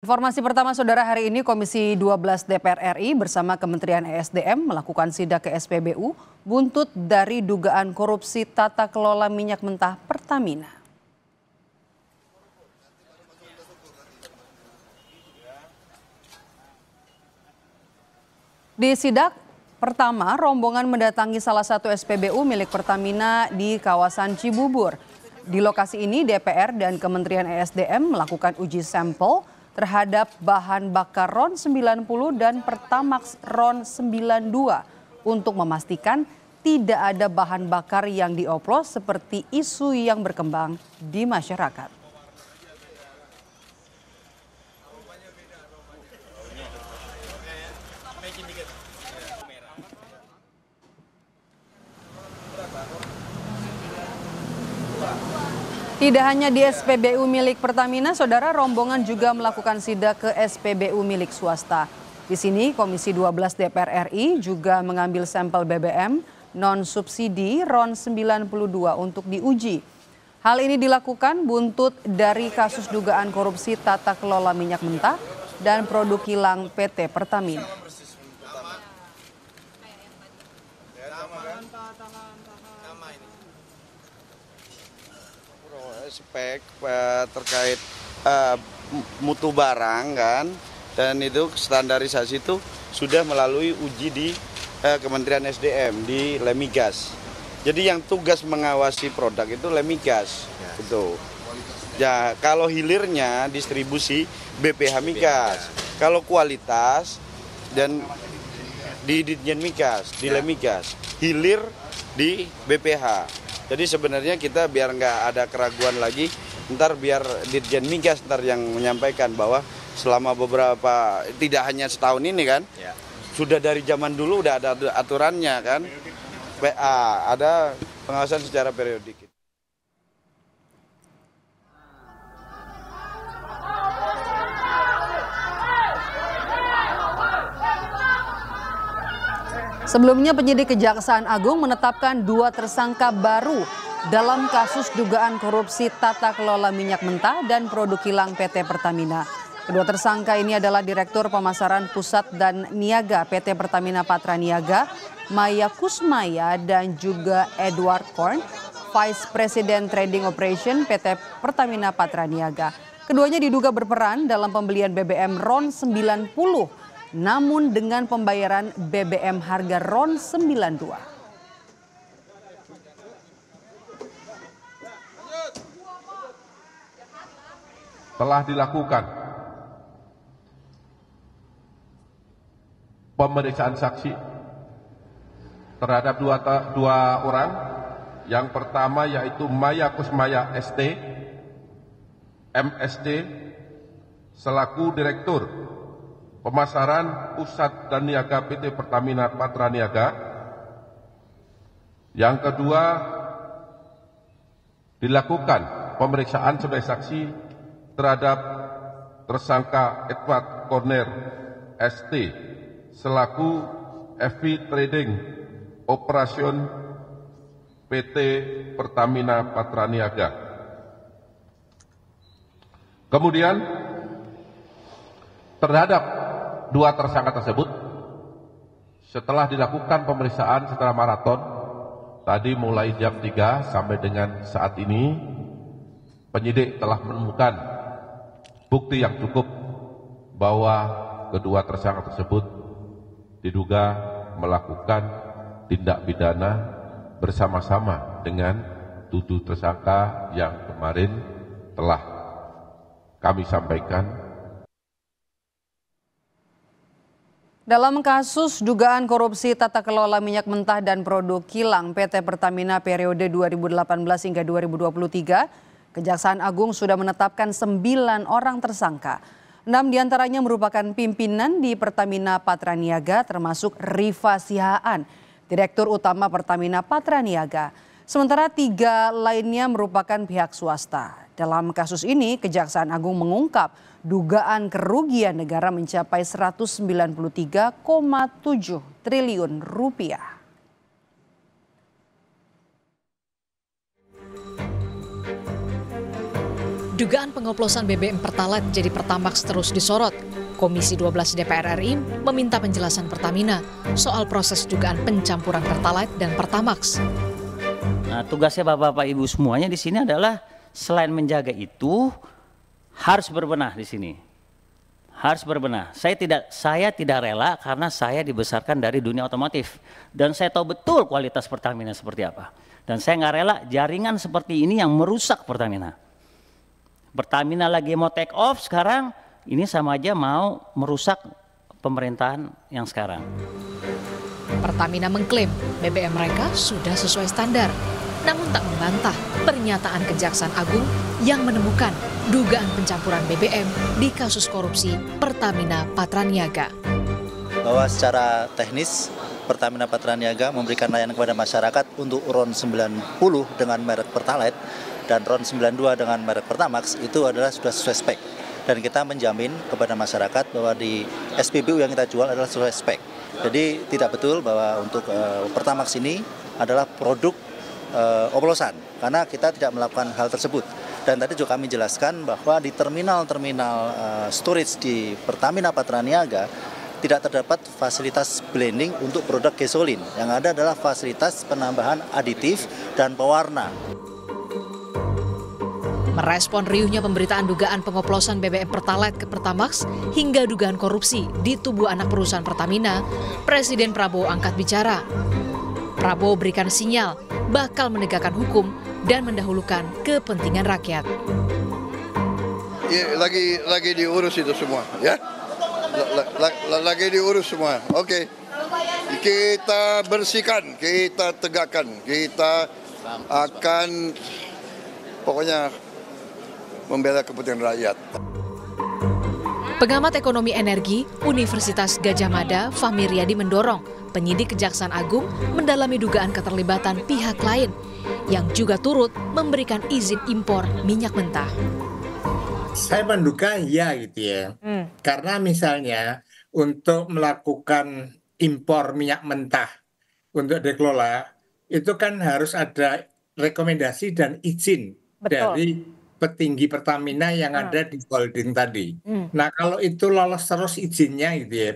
Informasi pertama saudara, hari ini Komisi 12 DPR RI bersama Kementerian ESDM melakukan sidak ke SPBU buntut dari dugaan korupsi tata kelola minyak mentah Pertamina. Di sidak pertama, rombongan mendatangi salah satu SPBU milik Pertamina di kawasan Cibubur. Di lokasi ini DPR dan Kementerian ESDM melakukan uji sampel terhadap bahan bakar RON 90 dan Pertamax RON 92 untuk memastikan tidak ada bahan bakar yang dioplos seperti isu yang berkembang di masyarakat. Tidak hanya di SPBU milik Pertamina, saudara, rombongan juga melakukan sidak ke SPBU milik swasta. Di sini Komisi 12 DPR RI juga mengambil sampel BBM non-subsidi RON 92 untuk diuji. Hal ini dilakukan buntut dari kasus dugaan korupsi tata kelola minyak mentah dan produk kilang PT Pertamina. Spek terkait mutu barang kan, dan itu standarisasi itu sudah melalui uji di Kementerian SDM di Lemigas. Jadi yang tugas mengawasi produk itu Lemigas, itu. Ya, kalau hilirnya distribusi BPH Migas, kalau kualitas dan di Ditjen Migas, di Lemigas, hilir di BPH. Jadi sebenarnya kita biar nggak ada keraguan lagi, ntar biar Ditjen Migas ntar yang menyampaikan bahwa selama beberapa, tidak hanya setahun ini kan, sudah dari zaman dulu udah ada aturannya kan, PA, ada pengawasan secara periodik. Sebelumnya penyidik Kejaksaan Agung menetapkan 2 tersangka baru dalam kasus dugaan korupsi tata kelola minyak mentah dan produk kilang PT Pertamina. Kedua tersangka ini adalah Direktur Pemasaran Pusat dan Niaga PT Pertamina Patraniaga, Maya Kusmaya, dan juga Edward Korn, Vice President Trading Operation PT Pertamina Patraniaga. Keduanya diduga berperan dalam pembelian BBM RON 90. Namun dengan pembayaran BBM harga RON 92. Telah dilakukan pemeriksaan saksi terhadap dua orang. Yang pertama yaitu Maya Kusmaya ST, MSD, selaku Direktur Pemasaran Pusat dan Niaga PT Pertamina Patraniaga. Yang kedua, dilakukan pemeriksaan sebagai saksi terhadap tersangka Edward Corner ST selaku FV Trading Operation PT Pertamina Patraniaga. Kemudian terhadap 2 tersangka tersebut, setelah dilakukan pemeriksaan secara maraton, tadi mulai jam 3 sampai dengan saat ini, penyidik telah menemukan bukti yang cukup bahwa kedua tersangka tersebut diduga melakukan tindak pidana bersama-sama dengan 7 tersangka yang kemarin telah kami sampaikan. Dalam kasus dugaan korupsi tata kelola minyak mentah dan produk kilang PT Pertamina periode 2018 hingga 2023, Kejaksaan Agung sudah menetapkan 9 orang tersangka. 6 diantaranya merupakan pimpinan di Pertamina Patraniaga, termasuk Rifa Sihaan, Direktur Utama Pertamina Patraniaga. Sementara 3 lainnya merupakan pihak swasta. Dalam kasus ini, Kejaksaan Agung mengungkap dugaan kerugian negara mencapai 193,7 triliun rupiah. Dugaan pengoplosan BBM Pertalite jadi Pertamax terus disorot. Komisi 12 DPR RI meminta penjelasan Pertamina soal proses dugaan pencampuran Pertalite dan Pertamax. Nah, tugasnya Bapak-bapak Ibu semuanya di sini adalah selain menjaga itu harus berbenah di sini. Harus berbenah. Saya tidak rela karena saya dibesarkan dari dunia otomotif dan saya tahu betul kualitas Pertamina seperti apa. Dan saya nggak rela jaringan seperti ini yang merusak Pertamina. Pertamina lagi mau take off sekarang, ini sama aja mau merusak pemerintahan yang sekarang. Pertamina mengklaim BBM mereka sudah sesuai standar, namun tak membantah pernyataan Kejaksaan Agung yang menemukan dugaan pencampuran BBM di kasus korupsi Pertamina Patraniaga. Bahwa secara teknis Pertamina Patraniaga memberikan layanan kepada masyarakat untuk RON 90 dengan merek Pertalite dan RON 92 dengan merek Pertamax itu adalah sudah sesuai spek. Dan kita menjamin kepada masyarakat bahwa di SPBU yang kita jual adalah sesuai spek. Jadi tidak betul bahwa untuk Pertamax ini adalah produk oplosan karena kita tidak melakukan hal tersebut. Dan tadi juga kami jelaskan bahwa di terminal-terminal storage di Pertamina Patraniaga tidak terdapat fasilitas blending untuk produk gasolin. Yang ada adalah fasilitas penambahan aditif dan pewarna. Merespon riuhnya pemberitaan dugaan pengoplosan BBM Pertalite ke Pertamax hingga dugaan korupsi di tubuh anak perusahaan Pertamina, Presiden Prabowo angkat bicara. Prabowo berikan sinyal bakal menegakkan hukum dan mendahulukan kepentingan rakyat. Ya, lagi diurus itu semua, ya. Lagi diurus semua. Oke. Kita bersihkan, kita tegakkan, kita akan pokoknya membela kepentingan rakyat. Pengamat ekonomi energi Universitas Gadjah Mada, Fahmi Riyadi mendorong penyidik Kejaksaan Agung mendalami dugaan keterlibatan pihak lain yang juga turut memberikan izin impor minyak mentah. Saya menduga ya gitu ya, karena misalnya untuk melakukan impor minyak mentah untuk dikelola itu kan harus ada rekomendasi dan izin dari petinggi Pertamina yang ada di holding tadi. Nah kalau itu lolos terus izinnya gitu ya,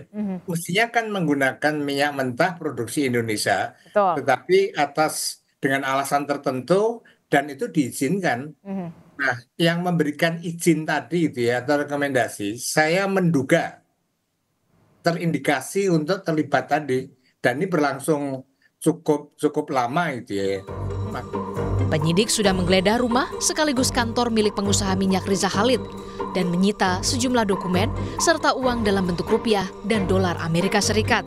mestinya kan menggunakan minyak mentah produksi Indonesia, tetapi dengan alasan tertentu dan itu diizinkan. Nah yang memberikan izin tadi itu ya atau rekomendasi, saya menduga terindikasi untuk terlibat tadi dan ini berlangsung cukup lama gitu ya. Penyidik sudah menggeledah rumah sekaligus kantor milik pengusaha minyak Riza Khalid dan menyita sejumlah dokumen serta uang dalam bentuk rupiah dan dolar Amerika Serikat.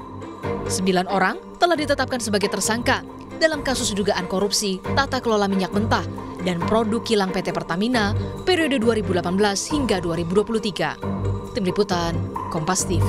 9 orang telah ditetapkan sebagai tersangka dalam kasus dugaan korupsi tata kelola minyak mentah dan produk kilang PT Pertamina periode 2018 hingga 2023. Tim Liputan, Kompas TV.